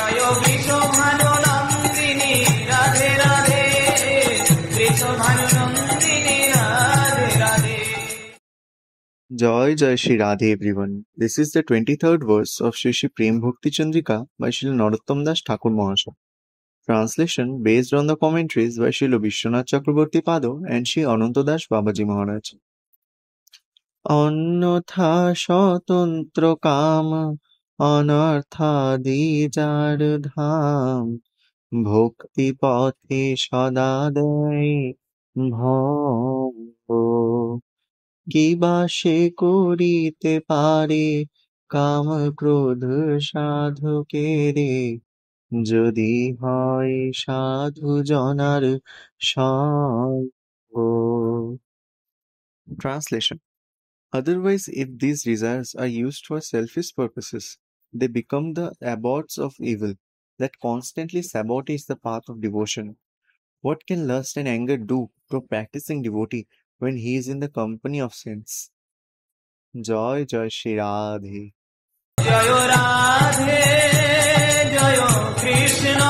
Joy Vrishabhanu Nandini Radhe Radhe, Vrishabhanu Nandini Radhe Radhe. Joy Jai Shri Radhe everyone. This is the 23rd verse of Shri Shri Prem Bhakti Chandrika by Srila Narottam Das Thakur Mahasaya. Translation based on the commentaries by Srila Vishwanath Chakraborty Pado and Sri Ananta Das Babaji Maharaj. অন্যথা স্বতন্ত্র কাম অনর্থাদি যার ধাম, ভক্তি পথে সদা দেয় ভঙ্গ। কিবা সে করিতে পারে কাম ক্রোধ সাধকেরে, যদি হয় সাধু জনার সঙ্গ। Translation. Otherwise, if these desires are used for selfish purposes, they become the abbots of evil that constantly sabotage the path of devotion. What can lust and anger do to a practicing devotee when he is in the company of sins? Joy Joy Shri Radhe. Joy Radhe Joy Krishna